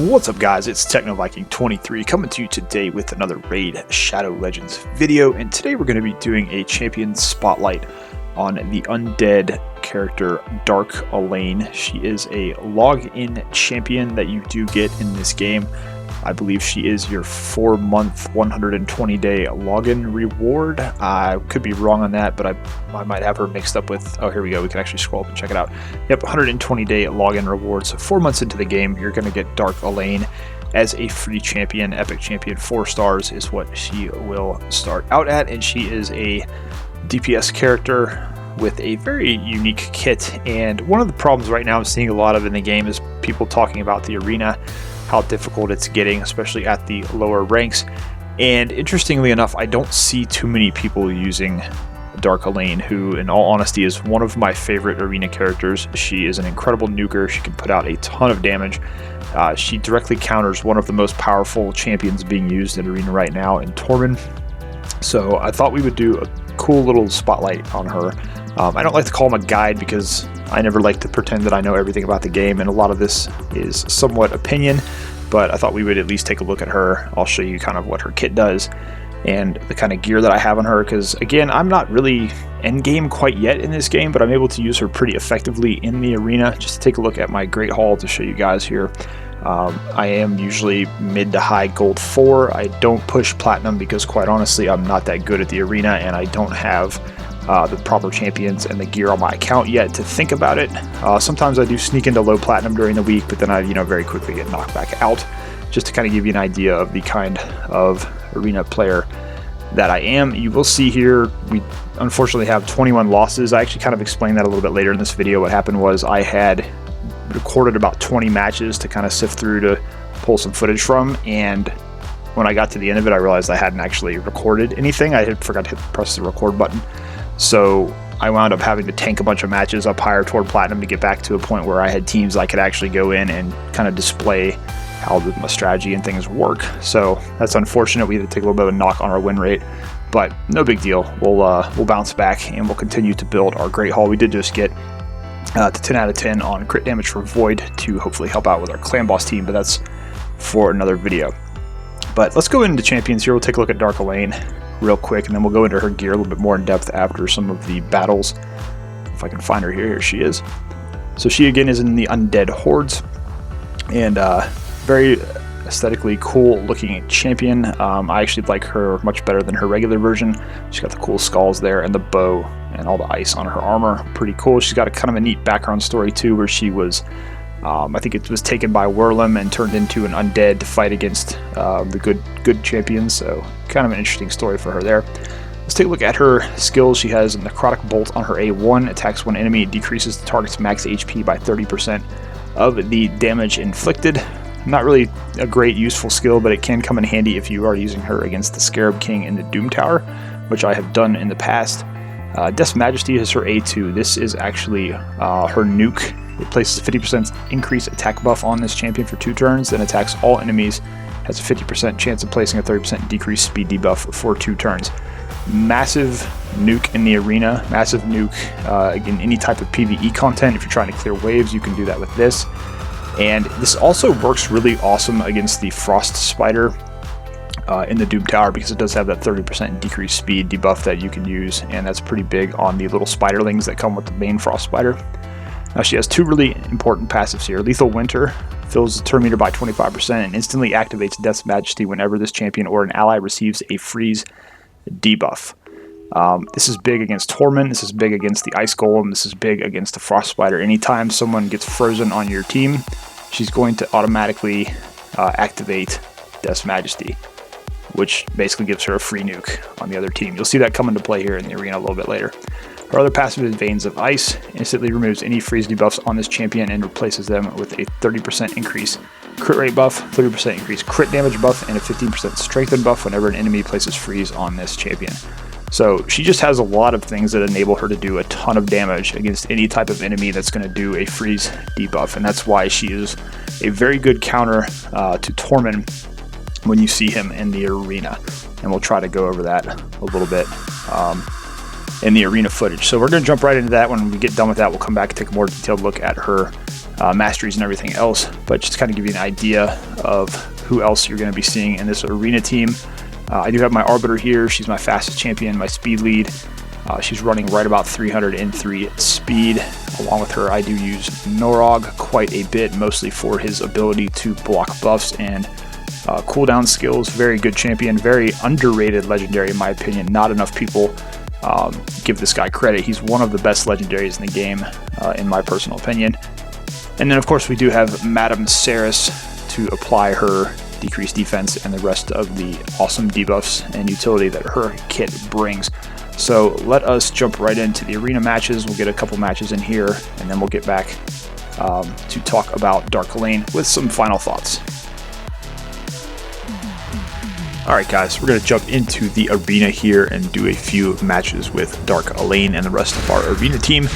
What's up guys, it's TechnoViking23 coming to you today with another Raid Shadow Legends video, and today we're going to be doing a champion spotlight on the Undead character Dark Elhain. She is a log-in champion that you do get in this game. I believe she is your 4-month, 120-day login reward. I could be wrong on that, but I might have her mixed up with... Oh, here we go. We can actually scroll up and check it out. Yep, 120-day login reward. So 4 months into the game, you're going to get Dark Elhain as a free champion. Epic champion 4 stars is what she will start out at, and she is a DPS character with a very unique kit. And one of the problems right now I'm seeing a lot of in the game is people talking about the arena, how difficult it's getting, especially at the lower ranks. And interestingly enough, I don't see too many people using Dark Elhain, who in all honesty is one of my favorite arena characters. She is an incredible nuker. She can put out a ton of damage. She directly counters one of the most powerful champions being used in arena right now in Tormin. So I thought we would do a cool little spotlight on her. I don't like to call them a guide because I never like to pretend that I know everything about the game, and a lot of this is somewhat opinion, but I thought we would at least take a look at her. I'll show you kind of what her kit does and the kind of gear that I have on her, because again, I'm not really end game quite yet in this game, but I'm able to use her pretty effectively in the arena. Just to take a look at my great haul to show you guys here. I am usually mid to high gold 4. I don't push platinum because quite honestly I'm not that good at the arena, and I don't have the proper champions and the gear on my account yet to think about it. Sometimes I do sneak into low platinum during the week, but then I very quickly get knocked back out. Just to kind of give you an idea of the kind of arena player that I am. You will see here we unfortunately have 21 losses. I actually kind of explained that a little bit later in this video. What happened was I had recorded about 20 matches to kind of sift through to pull some footage from, and when I got to the end of it I realized I hadn't actually recorded anything. I had forgot to press the record button. So I wound up having to tank a bunch of matches up higher toward platinum to get back to a point where I had teams I could actually go in and kind of display how my strategy and things work. So that's unfortunate. We had to take a little bit of a knock on our win rate, but no big deal. We'll bounce back and we'll continue to build our great haul. We did just get to 10 out of 10 on crit damage for Void to hopefully help out with our clan boss team, but that's for another video. But let's go into champions here. We'll take a look at Dark Elhain real quick, and then we'll go into her gear a little bit more in depth after some of the battles. If I can find her here, here she is. So she again is in the Undead Hordes, and very aesthetically cool looking champion. I actually like her much better than her regular version. She's got the cool skulls there and the bow and all the ice on her armor. Pretty cool. She's got a kind of a neat background story too, where she was I think it was taken by Golem and turned into an undead to fight against the good champions. So kind of an interesting story for her there. Let's take a look at her skills. She has a necrotic bolt on her A1. Attacks one enemy, decreases the target's max HP by 30% of the damage inflicted. Not really a great useful skill, but it can come in handy if you are using her against the Scarab King in the Doom Tower, which I have done in the past. Death's Majesty is her A2. This is actually her nuke. It places a 50% increased attack buff on this champion for 2 turns, then attacks all enemies, has a 50% chance of placing a 30% decreased speed debuff for 2 turns. Massive nuke in the arena, massive nuke again, any type of PvE content. If you're trying to clear waves, you can do that with this. And this also works really awesome against the Frost Spider in the Doom Tower, because it does have that 30% decreased speed debuff that you can use, and that's pretty big on the little spiderlings that come with the main Frost Spider. Now she has 2 really important passives here. Lethal Winter fills the turn meter by 25% and instantly activates Death's Majesty whenever this champion or an ally receives a freeze debuff. This is big against Tormin, this is big against the Ice Golem, this is big against the Frost Spider. Anytime someone gets frozen on your team, she's going to automatically activate Death's Majesty, which basically gives her a free nuke on the other team. You'll see that come into play here in the arena a little bit later. Her other passive is Veins of Ice. Instantly removes any freeze debuffs on this champion and replaces them with a 30% increase crit rate buff, 30% increase crit damage buff, and a 15% strengthen buff whenever an enemy places freeze on this champion. So she just has a lot of things that enable her to do a ton of damage against any type of enemy that's going to do a freeze debuff, and that's why she is a very good counter to Tormin when you see him in the arena. And we'll try to go over that a little bit in the arena footage. So we're going to jump right into that. When we get done with that, we'll come back and take a more detailed look at her masteries and everything else, but just kind of give you an idea of who else you're going to be seeing in this arena team. I do have my Arbiter here. She's my fastest champion, my speed lead. She's running right about 303 speed. Along with her, I do use Noir quite a bit, mostly for his ability to block buffs and cooldown skills. Very good champion, very underrated legendary in my opinion. Not enough people give this guy credit. He's one of the best legendaries in the game, in my personal opinion. And then of course we do have Madame Ceres to apply her decreased defense and the rest of the awesome debuffs and utility that her kit brings. So let us jump right into the arena matches. We'll get a couple matches in here, and then we'll get back to talk about Dark Elhain with some final thoughts. Alright guys, we're going to jump into the arena here and do a few matches with Dark Elhain and the rest of our arena team.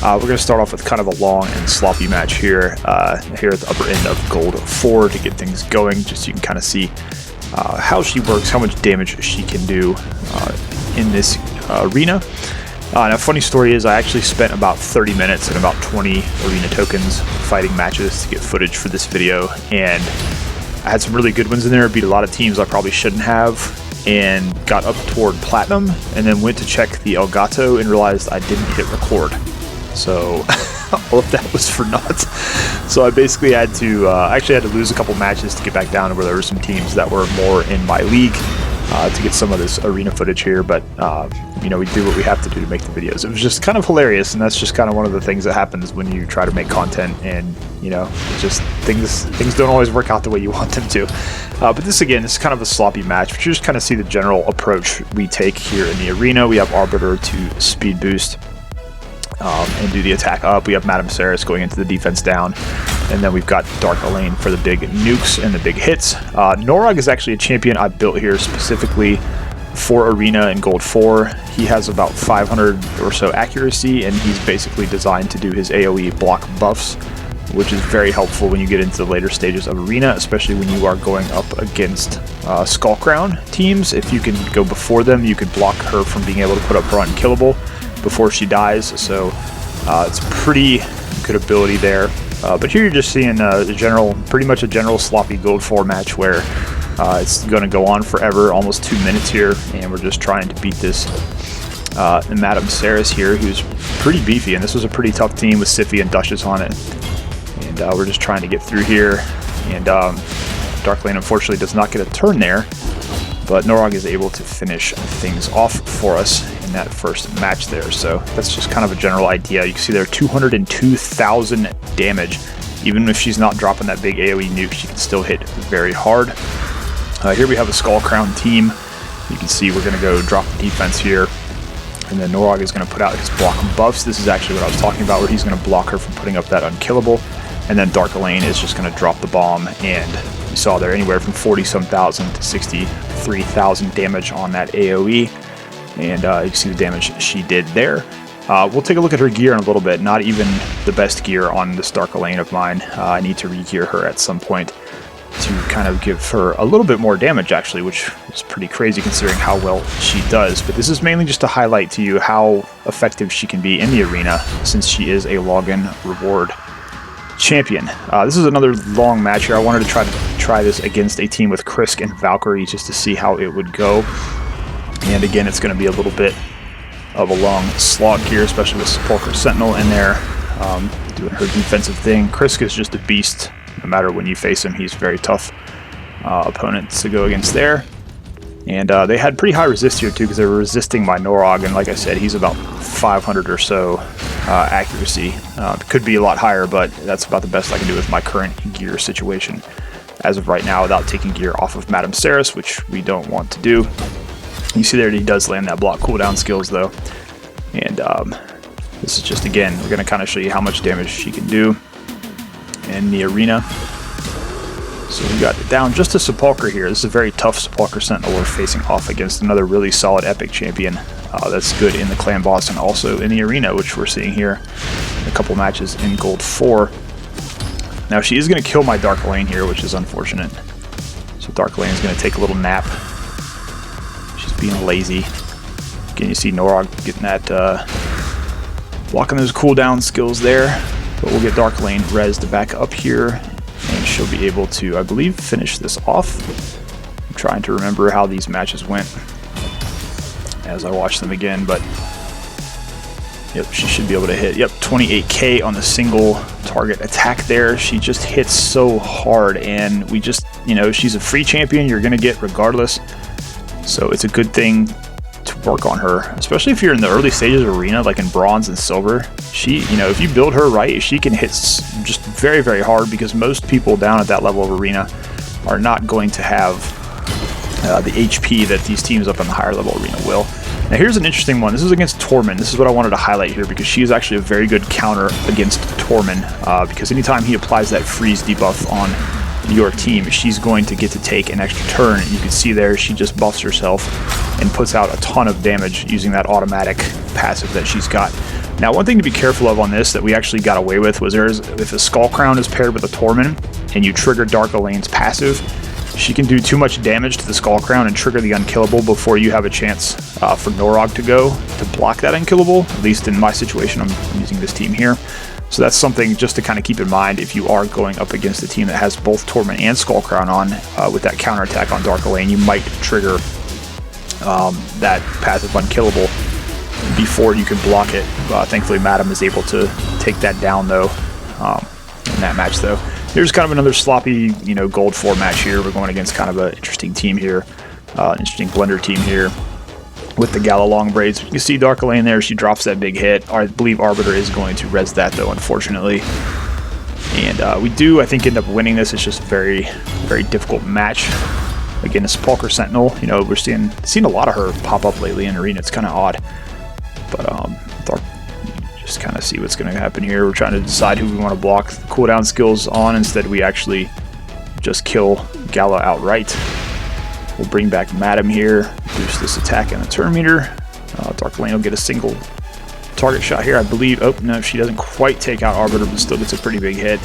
We're going to start off with kind of a long and sloppy match here, here at the upper end of Gold 4 to get things going, just so you can kind of see how she works, how much damage she can do in this arena. Now, funny story is I actually spent about 30 minutes and about 20 arena tokens fighting matches to get footage for this video, and I had some really good ones in there, beat a lot of teams I probably shouldn't have, and got up toward Platinum, and then went to check the Elgato and realized I didn't hit record. So all of that was for naught. So I basically had to, actually had to lose a couple matches to get back down to where there were some teams that were more in my league to get some of this arena footage here, but you know, we do what we have to do to make the videos. It was just kind of hilarious, and that's just kind of one of the things that happens when you try to make content, and you know, just things don't always work out the way you want them to. But this again, this is kind of a sloppy match, but you just kind of see the general approach we take here in the arena. We have Arbiter to speed boost and do the attack up. We have Madame Ceres going into the defense down, and then we've got Dark Elhain for the big nukes and the big hits. Noir is actually a champion I built here specifically for arena in Gold 4. He has about 500 or so accuracy, and he's basically designed to do his AoE block buffs, which is very helpful when you get into the later stages of arena, especially when you are going up against Skull Crown teams. If you can go before them, you could block her from being able to put up her unkillable before she dies. So it's pretty good ability there. But here you're just seeing pretty much a general sloppy Gold 4 match where it's going to go on forever, almost 2 minutes here, and we're just trying to beat this Madame Ceres here, who's pretty beefy, and this was a pretty tough team with Siffy and Duchess on it. And we're just trying to get through here, and Dark Elhain unfortunately does not get a turn there, but Noir is able to finish things off for us in that first match there. So that's just kind of a general idea. You can see there 202,000 damage. Even if she's not dropping that big AoE nuke, she can still hit very hard. Here we have a Skull Crown team. You can see we're going to go drop the defense here, and then Noir is going to put out his block buffs. This is actually what I was talking about, where he's going to block her from putting up that unkillable. And then Dark Elhain is just going to drop the bomb, and you saw there anywhere from 40-some thousand to 63,000 damage on that AoE. And you can see the damage she did there. We'll take a look at her gear in a little bit. Not even the best gear on this Dark Elhain of mine. I need to re-gear her at some point to kind of give her a little bit more damage, actually, which is pretty crazy considering how well she does. But this is mainly just to highlight to you how effective she can be in the arena, since she is a login reward champion. This is another long match here. I wanted to try this against a team with Krisk and Valkyrie just to see how it would go. And again, it's going to be a little bit of a long slog here, especially with Sepulchre Sentinel in there doing her defensive thing. Krisk is just a beast. No matter when you face him, he's a very tough opponent to go against there. And they had pretty high resist here too, because they were resisting my Noir, and like I said, he's about 500 or so accuracy. Could be a lot higher, but that's about the best I can do with my current gear situation as of right now, without taking gear off of Madame Ceres, which we don't want to do. You see there, he does land that block cooldown skills though. And this is just, again, we're going to kind of show you how much damage she can do in the arena. So we got it down just to Sepulchre here. This is a very tough Sepulchre Sentinel we're facing off against another really solid epic champion that's good in the clan boss and also in the arena, which we're seeing here in a couple matches in Gold 4. Now she is going to kill my Dark Elhain here, which is unfortunate. So Dark Elhain is going to take a little nap. She's being lazy. Again, you see Noir getting that blocking those cooldown skills there. But we'll get Dark Elhain rezzed back up here, and she'll be able to, I believe, finish this off. I'm trying to remember how these matches went as I watch them again, but yep, she should be able to hit. Yep, 28k on the single target attack there. She just hits so hard, and we just, you know, she's a free champion you're going to get regardless. So it's a good thing to work on her, especially if you're in the early stages of arena, like in bronze and silver. She, you know, if you build her right, she can hit just very, very hard, because most people down at that level of arena are not going to have the HP that these teams up in the higher level arena will. Now here's an interesting one. This is against Tormin. This is what I wanted to highlight here, because she is actually a very good counter against Tormin, because anytime he applies that freeze debuff on your team, she's going to get to take an extra turn. You can see there she just buffs herself and puts out a ton of damage using that automatic passive that she's got. Now, one thing to be careful of on this that we actually got away with was if a Skull Crown is paired with a Tormin and you trigger Dark Elhain's passive, she can do too much damage to the Skull Crown and trigger the unkillable before you have a chance for Noir to go to block that unkillable. At least in my situation, I'm using this team here. So that's something just to kind of keep in mind if you are going up against a team that has both Tormin and Skull Crown on. With that counterattack on Dark Elhain, you might trigger that passive unkillable before you can block it. Thankfully, Madam is able to take that down though in that match though. Here's kind of another sloppy, you know, gold 4 match here. We're going against kind of an interesting team here, interesting blender team here with the Gala long braids. You can see Dark Elhain there. She drops that big hit. I believe Arbiter is going to res that though, unfortunately. And we do, I think, end up winning this. It's just a very, very difficult match. Again, a Sepulchre Sentinel. You know, we're seeing a lot of her pop up lately in arena. It's kind of odd, but just kind of see what's going to happen here. We're trying to decide who we want to block the cooldown skills on. Instead, we actually just kill Gala outright. We'll bring back Madam here, boost this attack and the turn meter. Dark Elhain will get a single target shot here, I believe. Oh, no, she doesn't quite take out Arbiter, but still gets a pretty big hit.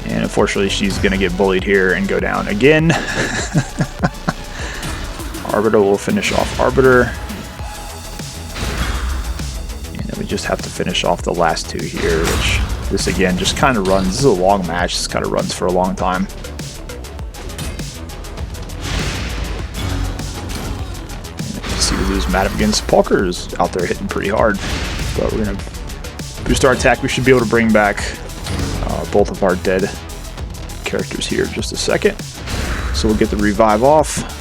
And unfortunately, she's going to get bullied here and go down again. Arbiter will finish off Arbiter. We just have to finish off the last 2 here, which this again just kind of runs. This is a long match. This kind of runs for a long time. And you see we lose Madam again. Sepulchre is out there hitting pretty hard, but we're going to boost our attack. We should be able to bring back both of our dead characters here in just a second. So we'll get the revive off.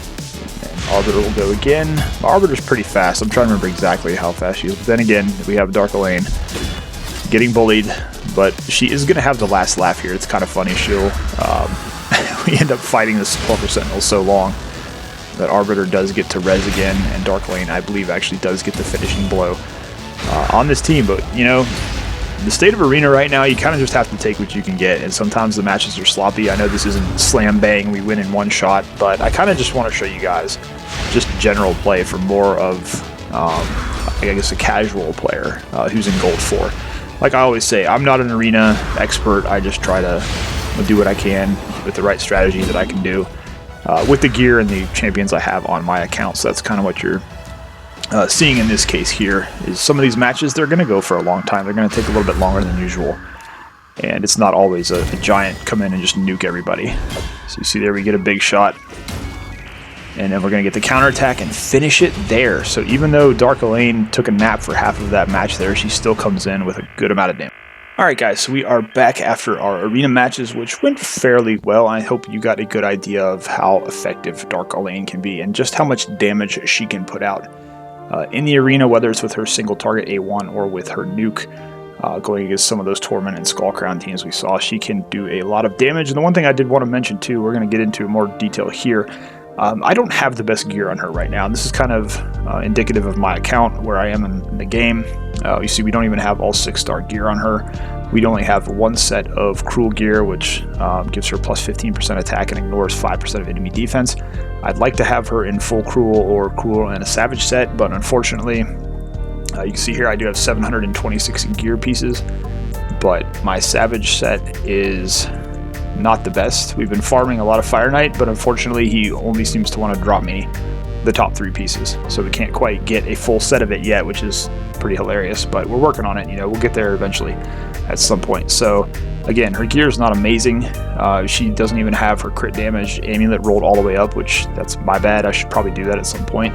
Arbiter will go again. Arbiter's pretty fast. I'm trying to remember exactly how fast she is. But then again, we have Dark Elhain getting bullied, but she is going to have the last laugh here. It's kind of funny. She'll we end up fighting the Sepulchre Sentinel so long that Arbiter does get to res again, and Dark Elhain, I believe, actually does get the finishing blow on this team. But, you know, the state of arena right now, you kind of just have to take what you can get, and sometimes the matches are sloppy. I know this isn't slam bang, we win in one shot, but I kind of just want to show you guys just general play for more of, I guess, a casual player who's in gold 4. Like I always say, I'm not an arena expert. I just try to do what I can with the right strategy that I can do with the gear and the champions I have on my account. So that's kind of what you're seeing in this case here. Is some of these matches, they're going to go for a long time. They're going to take a little bit longer than usual, and it's not always a giant come in and just nuke everybody. So you see there, we get a big shot, and then we're going to get the counterattack and finish it there. So even though Dark Elhain took a nap for half of that match there, she still comes in with a good amount of damage. Alright guys, so we are back after our arena matches, which went fairly well. I hope you got a good idea of how effective Dark Elhain can be and just how much damage she can put out in the arena, whether it's with her single target A1 or with her nuke. Going against some of those Tormin and Skull Crown teams we saw, she can do a lot of damage. And the one thing I did want to mention too, we're going to get into more detail here. I don't have the best gear on her right now. And this is kind of indicative of my account, where I am in the game. You see we don't even have all 6-star gear on her. We only have one set of cruel gear, which gives her plus 15% attack and ignores 5% of enemy defense. I'd like to have her in full cruel or cruel and a savage set, but unfortunately, you can see here I do have 726 gear pieces, but my savage set is not the best. We've been farming a lot of Fire Knight, but unfortunately he only seems to want to drop me the top 3 pieces, so we can't quite get a full set of it yet, which is pretty hilarious, but we're working on it. You know, we'll get there eventually. at some point. So again, her gear is not amazing. She doesn't even have her crit damage amulet rolled all the way up, which that's my bad. I should probably do that at some point.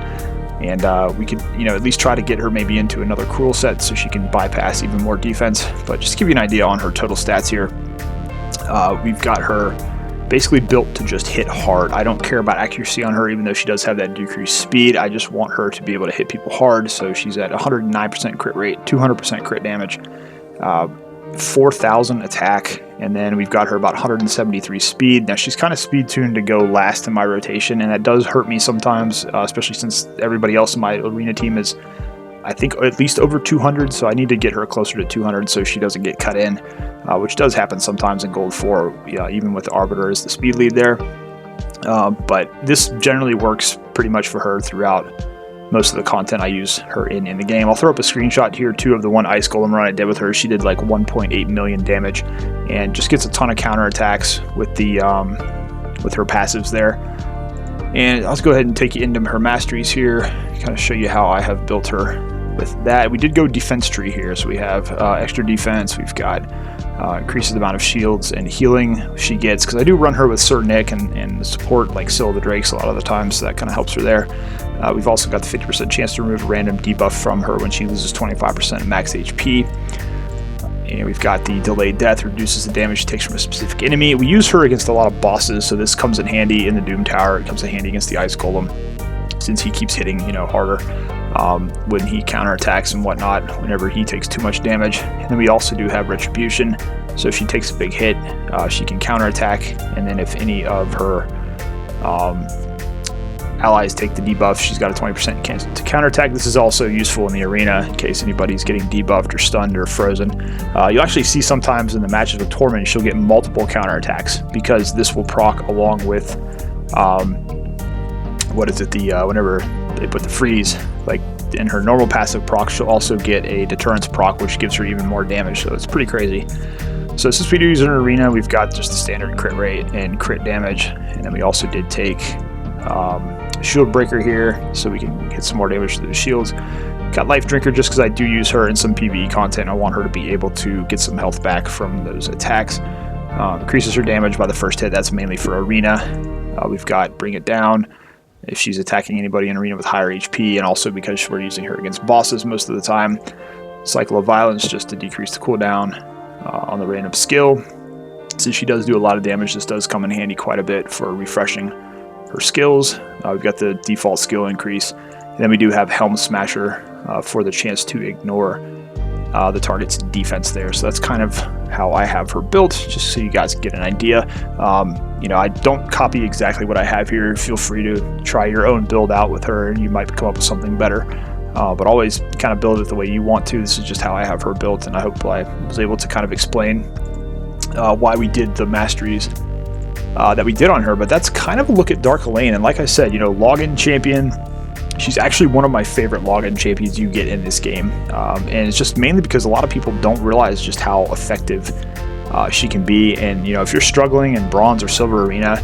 And we could, at least try to get her maybe into another cruel set so she can bypass even more defense. But just to give you an idea on her total stats here, we've got her basically built to just hit hard. I don't care about accuracy on her, even though she does have that decreased speed. I just want her to be able to hit people hard. So she's at 109% crit rate, 200% crit damage, 4,000 attack, and then we've got her about 173 speed. Now she's kind of speed tuned to go last in my rotation, and that does hurt me sometimes, especially since everybody else in my arena team is, I think, at least over 200, so I need to get her closer to 200 so she doesn't get cut in, which does happen sometimes in Gold 4, even with the Arbiter as the speed lead there. But this generally works pretty much for her throughout most of the content I use her in the game. I'll throw up a screenshot here too of the one Ice Golem run I did with her. She did like 1.8 million damage and just gets a ton of counter attacks with the with her passives there. And I'll just go ahead and take you into her masteries here, kind of show you how I have built her with that. We did go defense tree here, so we have extra defense. We've got increases the amount of shields and healing she gets, because I do run her with Sir Nick and support like Syl the Drakes a lot of the time, so that kind of helps her there. We've also got the 50% chance to remove a random debuff from her when she loses 25% max HP. And we've got the delayed death, reduces the damage she takes from a specific enemy. We use her against a lot of bosses, so this comes in handy in the Doom Tower. It comes in handy against the Ice Golem, since he keeps hitting, harder when he counterattacks and whatnot, whenever he takes too much damage. And then we also do have Retribution, so if she takes a big hit, she can counterattack, and then if any of her allies take the debuff, she's got a 20% chance to counterattack. This is also useful in the arena in case anybody's getting debuffed or stunned or frozen. You'll actually see sometimes in the matches with Tormin, she'll get multiple counterattacks, because this will proc along with whenever they put the freeze, like in her normal passive proc, she'll also get a deterrence proc, which gives her even more damage, so it's pretty crazy. So since we do use an arena, we've got just the standard crit rate and crit damage, and then we also did take Shield Breaker here, so we can hit some more damage to the shields. Got Life Drinker just because I do use her in some PvE content. I want her to be able to get some health back from those attacks. Increases her damage by the first hit. That's mainly for arena. We've got Bring It Down if she's attacking anybody in arena with higher HP, and also because we're using her against bosses most of the time. Cycle of Violence just to decrease the cooldown on the random skill. Since she does do a lot of damage, this does come in handy quite a bit for refreshing her skills. We've got the default skill increase, and then we do have Helm Smasher for the chance to ignore the target's defense there. So that's kind of how I have her built, just so you guys get an idea. I don't copy exactly what I have here. Feel free to try your own build out with her, and you might come up with something better. But always kind of build it the way you want to. This is just how I have her built, and I hope I was able to kind of explain why we did the masteries that we did on her. But that's kind of a look at Dark Elhain, and like I said, login champion. She's actually one of my favorite login champions you get in this game, and it's just mainly because a lot of people don't realize just how effective she can be. And if you're struggling in bronze or silver arena,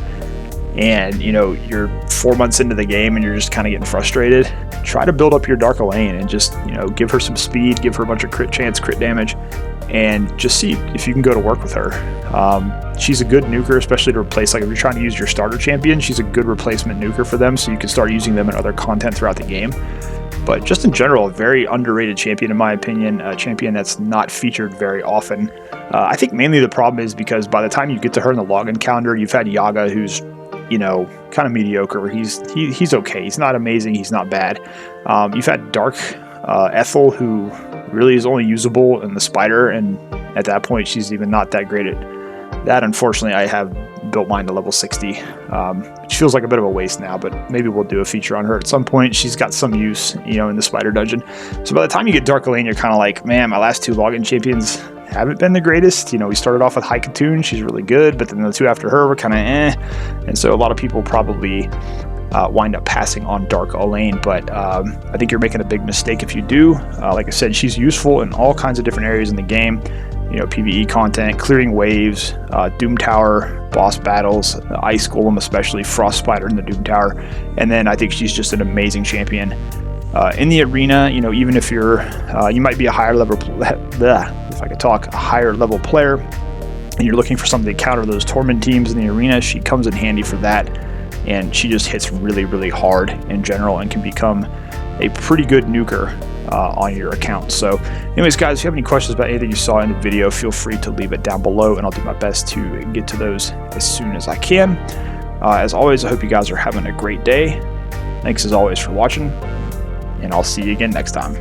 and you're 4 months into the game and you're just kind of getting frustrated, try to build up your Dark Elhain and just give her some speed, give her a bunch of crit chance, crit damage, and just see if you can go to work with her. She's a good nuker, especially to replace, like if you're trying to use your starter champion, she's a good replacement nuker for them, so you can start using them in other content throughout the game. But just in general, a very underrated champion in my opinion, a champion that's not featured very often. I think mainly the problem is because by the time you get to her in the login calendar, you've had Yaga, who's kind of mediocre. He's okay. He's not amazing. He's not bad. You've had Dark Ethel, who really is only usable in the spider, and at that point, she's even not that great at that. Unfortunately, I have built mine to level 60, which feels like a bit of a waste now, but maybe we'll do a feature on her at some point. She's got some use, in the spider dungeon. So by the time you get Dark Elhain, you're kind of like, man, my last two login champions haven't been the greatest. We started off with High Katoon. She's really good, but then the two after her were kind of and so a lot of people probably wind up passing on Dark Elhain, but I think you're making a big mistake if you do. Like I said, she's useful in all kinds of different areas in the game. PvE content, clearing waves, Doom Tower, boss battles, Ice Golem especially, Frost Spider in the Doom Tower, and then I think she's just an amazing champion in the arena. Even if you might be a higher level if I could talk, a higher level player, and you're looking for something to counter those Tormin teams in the arena, she comes in handy for that. And she just hits really, really hard in general and can become a pretty good nuker on your account. So anyways, guys, if you have any questions about anything you saw in the video, feel free to leave it down below, and I'll do my best to get to those as soon as I can. As always, I hope you guys are having a great day. Thanks as always for watching, and I'll see you again next time.